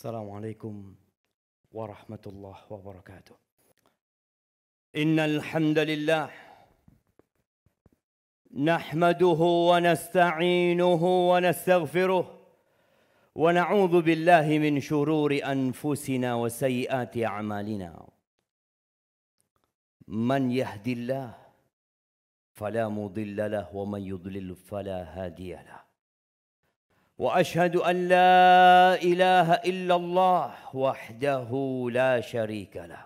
Assalamualaikum warahmatullahi wabarakatuh. Innal hamdalillah nahmaduhu wa nasta'inuhu wa nastaghfiruh wa na'udzu billahi min shururi anfusina wa sayyiati a'malina. Man yahdillah fala mudilla lahu wa man yudlil fala hadiya lahu. وأشهد أن لا إله إلا الله وحده لا شريك له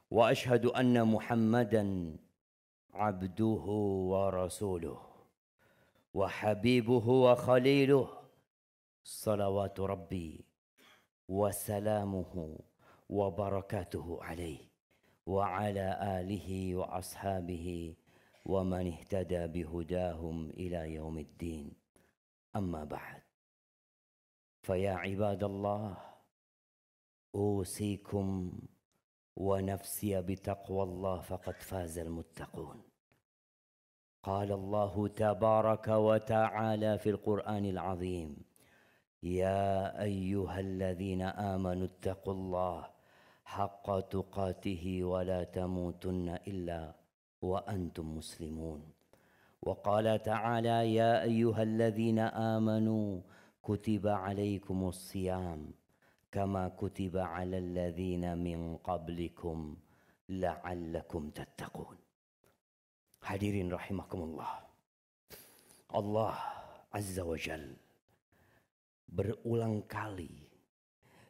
وأشهد أن محمدا عبده ورسوله وحبيبه وخليله صلوات ربي وسلامه وبركاته عليه وعلى آله وأصحابه ومن اهتدى بهداهم إلى يوم الدين. أما بعد فيا عباد الله أوصيكم ونفسي بتقوى الله فقد فاز المتقون. قال الله تبارك وتعالى في القرآن العظيم يا أيها الذين آمنوا اتقوا الله حق تقاته ولا تموتن إلا وأنتم مسلمون. وقال تعالى يا أيها الذين آمنوا كتب عليكم الصيام كما كتب على الذين من قبلكم لعلكم تتقون. Hadirin rahimakumullah. Allah Azza wa Jal berulang kali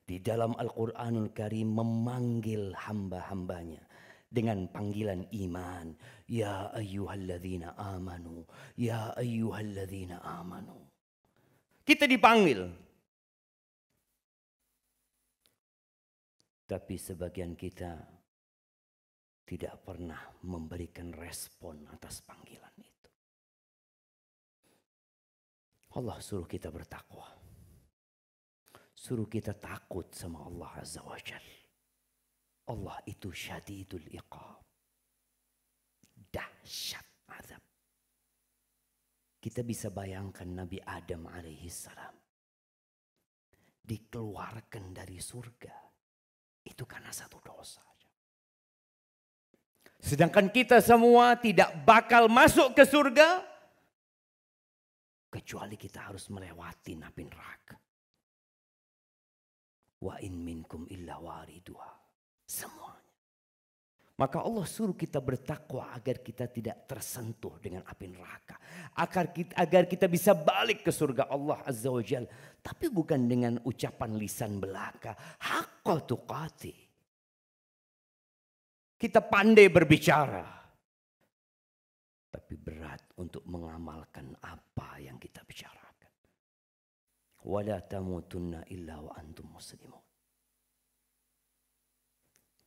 di dalam Al-Quranul Karim memanggil hamba-hambanya dengan panggilan iman. Ya ayyuhalladzina amanu. Ya ayyuhalladzina amanu. Kita dipanggil. Tapi sebagian kita tidak pernah memberikan respon atas panggilan itu. Allah suruh kita bertakwa. Suruh kita takut sama Allah Azza wa Jalla. Allah itu syadidul iqab. Dahsyat azab. Kita bisa bayangkan Nabi Adam alaihissalam dikeluarkan dari surga. Itu karena satu dosa. Sedangkan kita semua tidak bakal masuk ke surga kecuali kita harus melewati api neraka. Wa in minkum illa wariduha. Semuanya. Maka Allah suruh kita bertakwa agar kita tidak tersentuh dengan api neraka. Agar kita bisa balik ke surga Allah Azza wa Jalla. Tapi bukan dengan ucapan lisan belaka. Haqqa tuqati. Kita pandai berbicara. Tapi berat untuk mengamalkan apa yang kita bicarakan. Wala tamutunna illa wa antum muslimun.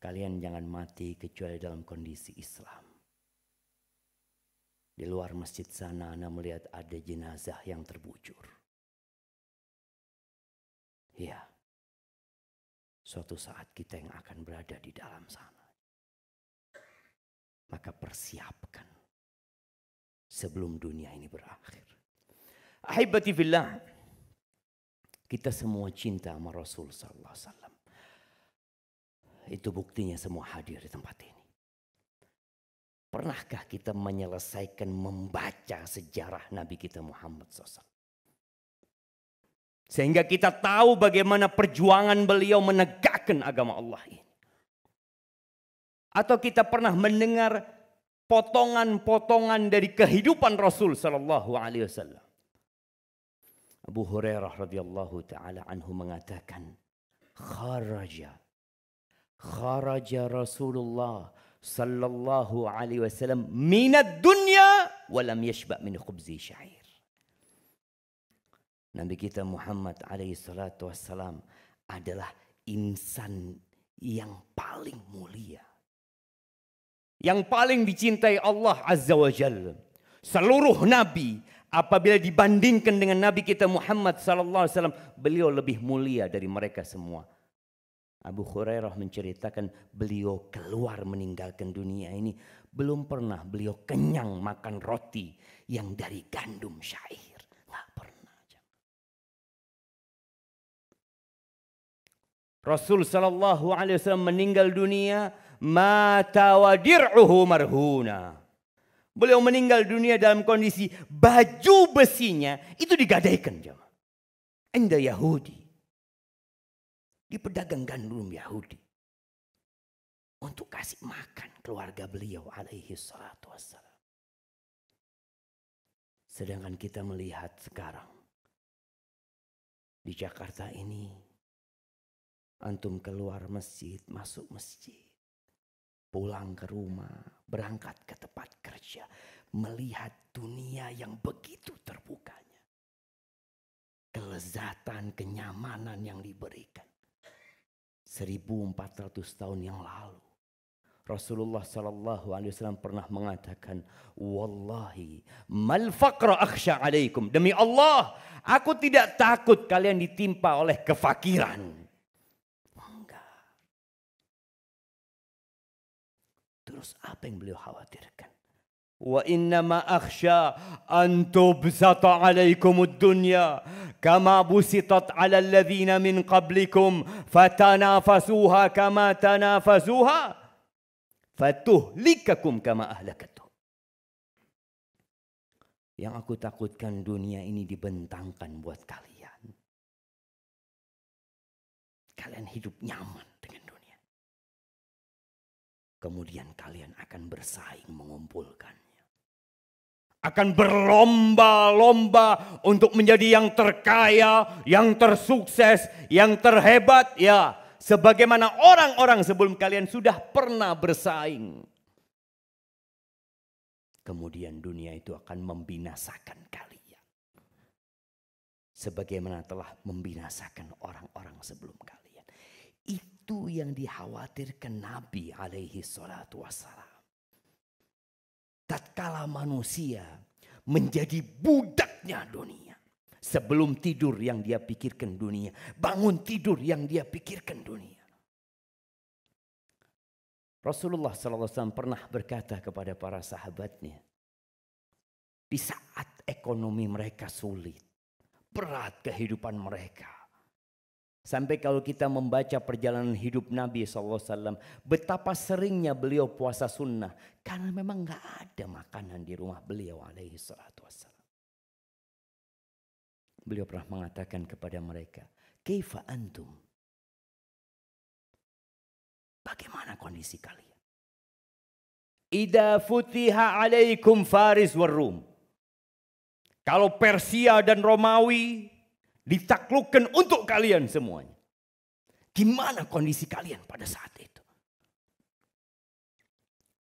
Kalian jangan mati kecuali dalam kondisi Islam. Di luar masjid sana Anda melihat ada jenazah yang terbujur. Ya, suatu saat kita yang akan berada di dalam sana. Maka persiapkan sebelum dunia ini berakhir. Ahibati fillah, kita semua cinta sama Rasul sallallahu alaihi wasallam. Itu buktinya semua hadir di tempat ini. Pernahkah kita menyelesaikan membaca sejarah Nabi kita Muhammad SAW? Sehingga kita tahu bagaimana perjuangan beliau menegakkan agama Allah ini. Atau kita pernah mendengar potongan-potongan dari kehidupan Rasul Sallallahu Alaihi Wasallam. Abu Hurairah radhiyallahu taala anhu mengatakan, Kharaja Rasulullah sallallahu alaihi wasallam minad dunya walam yashba min khubzi syair. Nabi kita Muhammad alaihi salatu wassalam adalah insan yang paling mulia. Yang paling dicintai Allah Azza wa Jalla. Seluruh nabi apabila dibandingkan dengan Nabi kita Muhammad sallallahu alaihi wasallam, beliau lebih mulia dari mereka semua. Abu Hurairah menceritakan beliau keluar meninggalkan dunia ini. Belum pernah beliau kenyang makan roti yang dari gandum syair. Nggak pernah. Rasul sallallahu alaihi wasallam meninggal dunia, mata wa dir'uhu marhuna. Beliau meninggal dunia dalam kondisi baju besinya itu digadaikan, jemaah. Inda Yahudi. Di pedagang gandum Yahudi. Untuk kasih makan keluarga beliau alaihi salatu wassalam. Sedangkan kita melihat sekarang di Jakarta ini, antum keluar masjid, masuk masjid, pulang ke rumah, berangkat ke tempat kerja, melihat dunia yang begitu terbukanya. Kelezatan, kenyamanan yang diberikan. 1400 tahun yang lalu. Rasulullah sallallahu alaihi wasallam pernah mengatakan, wallahi mal faqra akhsha alaikum. Demi Allah, aku tidak takut kalian ditimpa oleh kefakiran. Enggak. Terus apa yang beliau khawatirkan? Wa innama akhsha an tubsata alaikumud dunya kama busitat ala alladhina min qablikum fatanafasuha kama tanafasuha fatuhlikakum kama ahlakatuh. Yang aku takutkan dunia ini dibentangkan buat kalian. Kalian hidup nyaman dengan dunia. Kemudian kalian akan bersaing mengumpulkannya. Akan berlomba-lomba untuk menjadi yang terkaya, yang tersukses, yang terhebat. Ya, sebagaimana orang-orang sebelum kalian sudah pernah bersaing. Kemudian dunia itu akan membinasakan kalian. Sebagaimana telah membinasakan orang-orang sebelum kalian. Itu yang dikhawatirkan Nabi alaihi salatu wassalam. Tatkala manusia menjadi budaknya dunia. Sebelum tidur yang dia pikirkan dunia. Bangun tidur yang dia pikirkan dunia. Rasulullah SAW pernah berkata kepada para sahabatnya. Di saat ekonomi mereka sulit. Berat kehidupan mereka. Sampai kalau kita membaca perjalanan hidup Nabi SAW. Betapa seringnya beliau puasa sunnah. Karena memang gak ada makanan di rumah beliau alaihi salatu wassalam. Beliau pernah mengatakan kepada mereka. Kaifa antum? Bagaimana kondisi kalian? Idza futiha alaikum Faris war Rum. Kalau Persia dan Romawi ditaklukkan untuk kalian semuanya. Gimana kondisi kalian pada saat itu?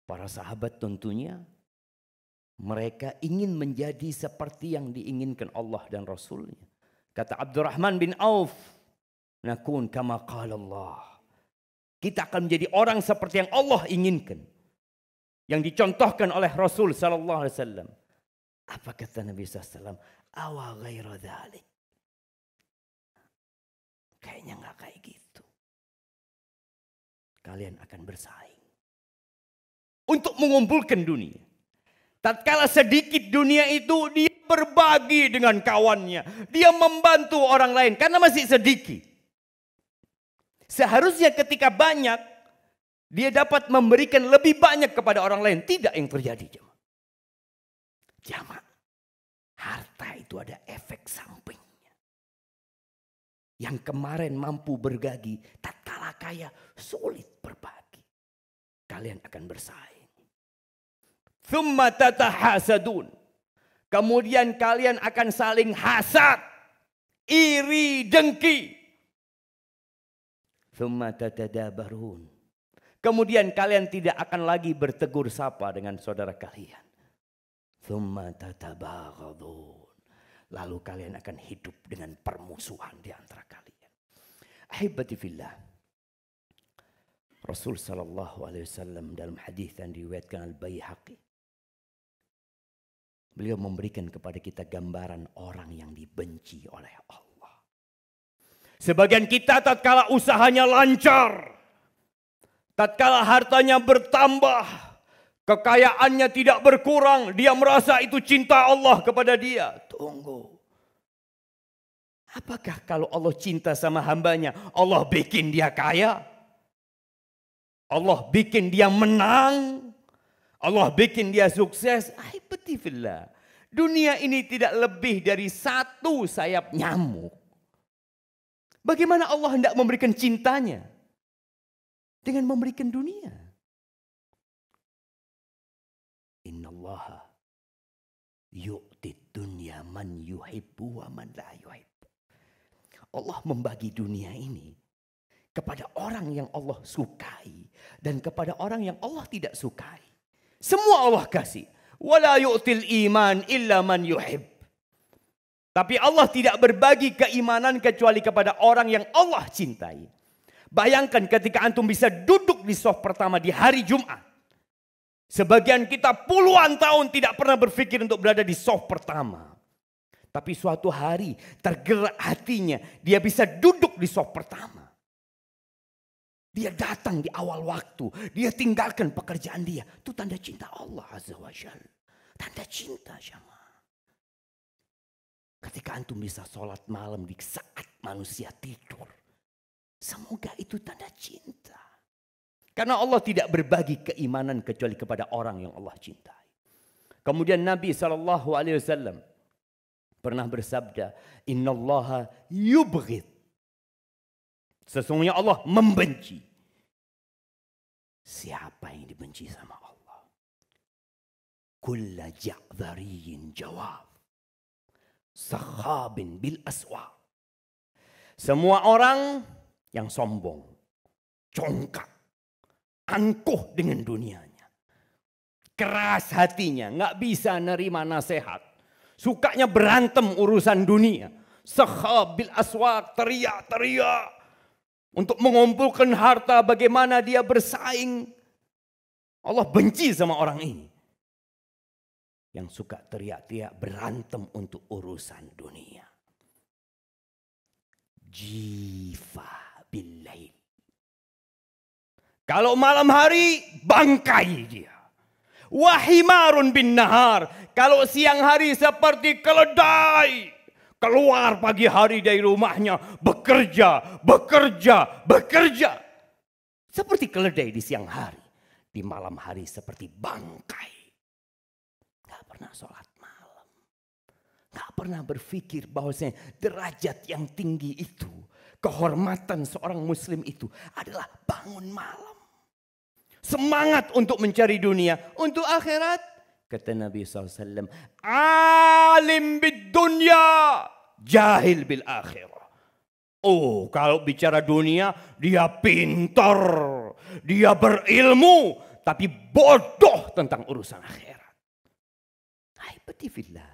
Para sahabat tentunya mereka ingin menjadi seperti yang diinginkan Allah dan Rasulnya. Kata Abdurrahman bin Auf, nakun kama qala Allah. Kita akan menjadi orang seperti yang Allah inginkan. Yang dicontohkan oleh Rasul sallallahu alaihi wasallam. Apa kata Nabi SAW? Awa ghaira dhalik. Kayaknya gak kayak gitu. Kalian akan bersaing. Untuk mengumpulkan dunia. Tatkala sedikit dunia itu dia berbagi dengan kawannya. Dia membantu orang lain karena masih sedikit. Seharusnya ketika banyak. Dia dapat memberikan lebih banyak kepada orang lain. Tidak yang terjadi. Jamaah. Harta itu ada efek samping. Yang kemarin mampu berbagi, tatkala kaya sulit berbagi. Kalian akan bersaing. Tsumma tatahasadun. Kemudian kalian akan saling hasad, iri, dengki. Tsumma tatadabarun. Kemudian kalian tidak akan lagi bertegur sapa dengan saudara kalian. Tsumma tatabaghadun. Lalu kalian akan hidup dengan permusuhan di antara kalian. Ahibati fillah. Rasul sallallahu alaihi wasallam dalam hadis yang diriwayatkan Al-Baihaqi. Beliau memberikan kepada kita gambaran orang yang dibenci oleh Allah. Sebagian kita tatkala usahanya lancar. Tatkala hartanya bertambah. Kekayaannya tidak berkurang. Dia merasa itu cinta Allah kepada dia. Tunggu. Apakah kalau Allah cinta sama hambanya, Allah bikin dia kaya? Allah bikin dia menang? Allah bikin dia sukses? Ahibbatifillah. Dunia ini tidak lebih dari satu sayap nyamuk. Bagaimana Allah hendak memberikan cintanya? Dengan memberikan dunia. Innallaha yu'tid dunya man yuhibbu wa man la yuhibbu. Allah membagi dunia ini kepada orang yang Allah sukai dan kepada orang yang Allah tidak sukai. Semua Allah kasih. Wala yu'til iman illa man yuhib. Tapi Allah tidak berbagi keimanan kecuali kepada orang yang Allah cintai. Bayangkan ketika antum bisa duduk di shaf pertama di hari Jumat. Sebagian kita puluhan tahun tidak pernah berpikir untuk berada di shaf pertama. Tapi suatu hari tergerak hatinya, dia bisa duduk di shaf pertama. Dia datang di awal waktu, dia tinggalkan pekerjaan dia. Itu tanda cinta Allah Azza wa Jalla. Tanda cinta jamaah. Ketika antum bisa sholat malam di saat manusia tidur. Semoga itu tanda cinta. Karena Allah tidak berbagi keimanan kecuali kepada orang yang Allah cintai. Kemudian Nabi SAW pernah bersabda, Innallaha yubghid. Sesungguhnya Allah membenci. Siapa yang dibenci sama Allah? Kulla ja'dhariyin jawab. Sakhabin bil aswa. Semua orang yang sombong, congkak, angkuh dengan dunianya. Keras hatinya, nggak bisa nerima nasihat. Sukanya berantem urusan dunia. Sakhab bil aswaq, teriak-teriak. Untuk mengumpulkan harta bagaimana dia bersaing. Allah benci sama orang ini. Yang suka teriak-teriak berantem untuk urusan dunia. Jifa billail. Kalau malam hari bangkai dia. Wahimarun bin nahar. Kalau siang hari seperti keledai. Keluar pagi hari dari rumahnya. Bekerja, bekerja, bekerja. Seperti keledai di siang hari. Di malam hari seperti bangkai. Gak pernah sholat malam. Gak pernah berpikir bahwasanya derajat yang tinggi itu. Kehormatan seorang muslim itu adalah bangun malam. Semangat untuk mencari dunia. Untuk akhirat. Kata Nabi SAW. Alim bid dunya. Jahil bil akhirah. Oh, kalau bicara dunia. Dia pintar. Dia berilmu. Tapi bodoh tentang urusan akhirat. Ahibbatifillah.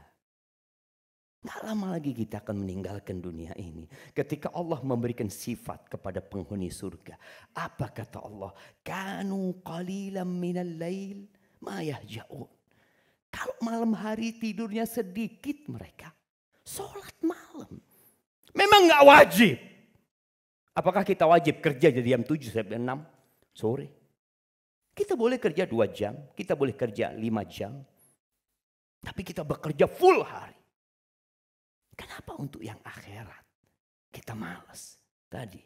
Nggak lama lagi kita akan meninggalkan dunia ini. Ketika Allah memberikan sifat kepada penghuni surga. Apa kata Allah? Kanu qalilan minal lail ma yahja'un. Kalau malam hari tidurnya sedikit mereka. Sholat malam. Memang nggak wajib. Apakah kita wajib kerja dari jam 7 sampai 6 sore? Kita boleh kerja 2 jam. Kita boleh kerja 5 jam. Tapi kita bekerja full hari. Kenapa untuk yang akhirat kita malas tadi?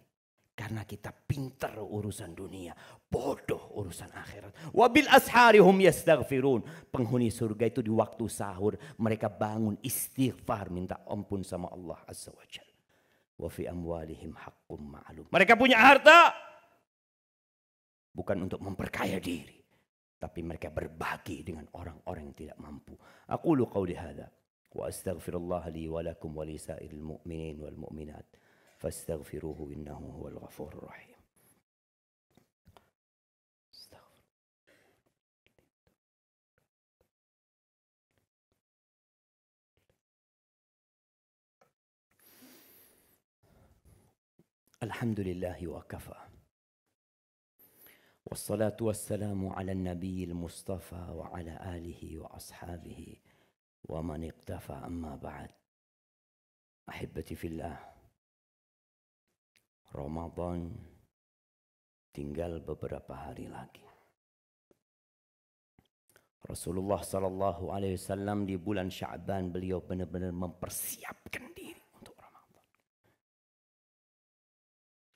Karena kita pintar urusan dunia, bodoh urusan akhirat. Wabil asharihum yastaghfirun. Penghuni surga itu di waktu sahur mereka bangun istighfar minta ampun sama Allah Azza wa Jalla. Wa fi amwalihim haqqum ma'lum. Mereka punya harta bukan untuk memperkaya diri, tapi mereka berbagi dengan orang-orang yang tidak mampu. Aqulu qawli hadza. وأستغفر الله لي ولكم ولسائر المؤمنين والمؤمنات فاستغفروه إنه هو الغفور الرحيم. الحمد لله وكفى والصلاة والسلام على النبي المصطفى وعلى آله وأصحابه ومن اقتفى أما بعد. أحبتي في الله, Ramadan tinggal beberapa hari lagi. Rasulullah SAW di bulan Sya'ban beliau benar-benar mempersiapkan diri untuk Ramadan.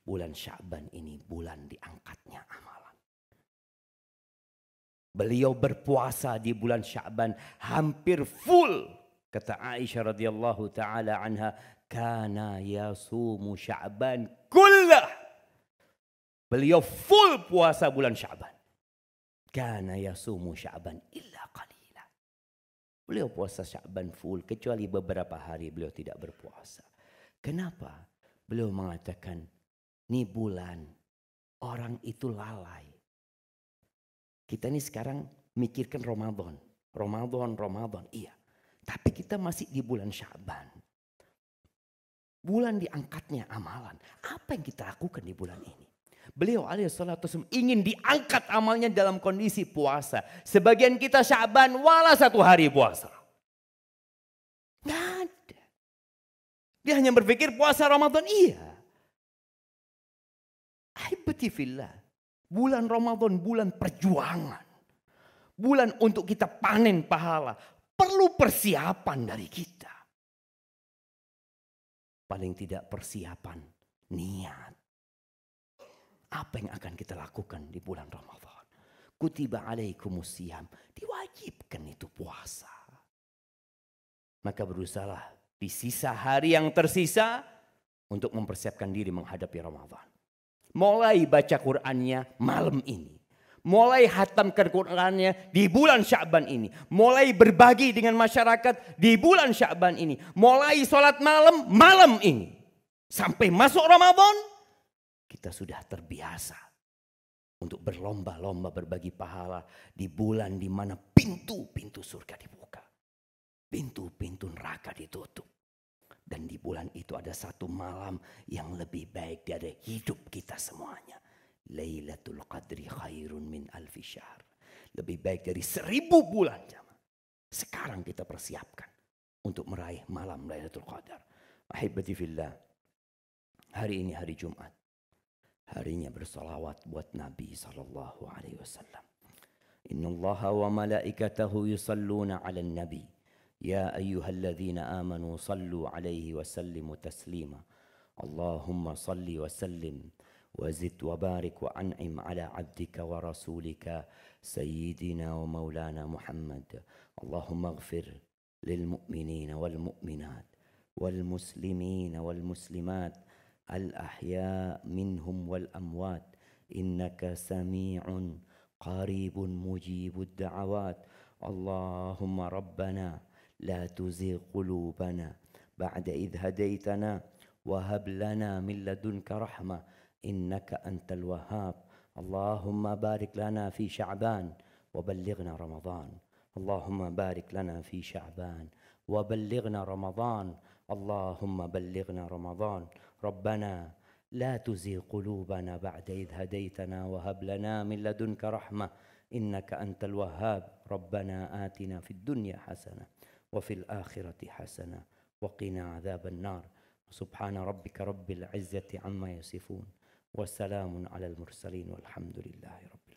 bulan Sya'ban ini bulan diangkatnya amalan. Beliau berpuasa di bulan Sya'ban hampir full. Kata Aisyah radhiyallahu taala anha, kana yasumu Sya'ban kullah. Beliau full puasa bulan Sya'ban. Kana yasumu Sya'ban illa qalila. Beliau puasa Sya'ban full, kecuali beberapa hari beliau tidak berpuasa. Kenapa? Beliau mengatakan, ini bulan orang itu lalai. Kita ini sekarang mikirkan Ramadan. Ramadan, iya. Tapi kita masih di bulan Sya'ban. Bulan diangkatnya amalan. Apa yang kita lakukan di bulan ini? Beliau alaihissalatu wassalam ingin diangkat amalnya dalam kondisi puasa. Sebagian kita Sya'ban wala 1 hari puasa. Nggak ada. Dia hanya berpikir puasa Ramadan, iya. Ahibati fillah. Bulan Ramadan bulan perjuangan. Bulan untuk kita panen pahala. Perlu persiapan dari kita. Paling tidak persiapan niat. Apa yang akan kita lakukan di bulan Ramadan? Kutiba alaikumusiyam. Diwajibkan itu puasa. Maka berusahalah di sisa hari yang tersisa untuk mempersiapkan diri menghadapi Ramadan. Mulai baca Qur'annya malam ini. Mulai hatamkan Qur'annya di bulan Sya'ban ini. Mulai berbagi dengan masyarakat di bulan Sya'ban ini. Mulai sholat malam ini. Sampai masuk Ramadan, kita sudah terbiasa untuk berlomba-lomba berbagi pahala di bulan di mana pintu-pintu surga dibuka. Pintu-pintu neraka ditutup. Dan di bulan itu ada satu malam yang lebih baik dari hidup kita semuanya. Lailatul Qadri khairun min alfi syahr. Lebih baik dari 1000 bulan. Sekarang kita persiapkan untuk meraih malam Lailatul Qadar. Ahibati fillah. Hari ini hari Jumat. Harinya bersalawat buat Nabi SAW. Innallaha wa malaikatahu yusalluna ala nabi. Ya ayyuhalladzina amanu sallu alaihi wa sallimu taslima. Allahumma salli wa sallim wa zid wa barik wa an'im ala abdika wa rasulika sayyidina wa maulana Muhammad. Allahumma ighfir lil mu'minina wal mu'minat wal muslimina wal muslimat al ahya minhum wal amwat innaka sami'un qaribun mujibud da'awat. Allahumma rabbana لا تزغ قلوبنا بعد إذ هديتنا وهب لنا من لدنك رحمة إنك أنت الوهاب. اللهم بارك لنا في شعبان وبلغنا رمضان. اللهم بارك لنا في شعبان وبلغنا رمضان. اللهم بلغنا رمضان. ربنا لا تزغ قلوبنا بعد إذ هديتنا وهب لنا من لدنك رحمة إنك أنت الوهاب. ربنا آتنا في الدنيا حسنة وفي الآخرة حسنة وقنا عذاب النار. سبحان ربك رب العزة عما يصفون وسلام على المرسلين والحمد لله رب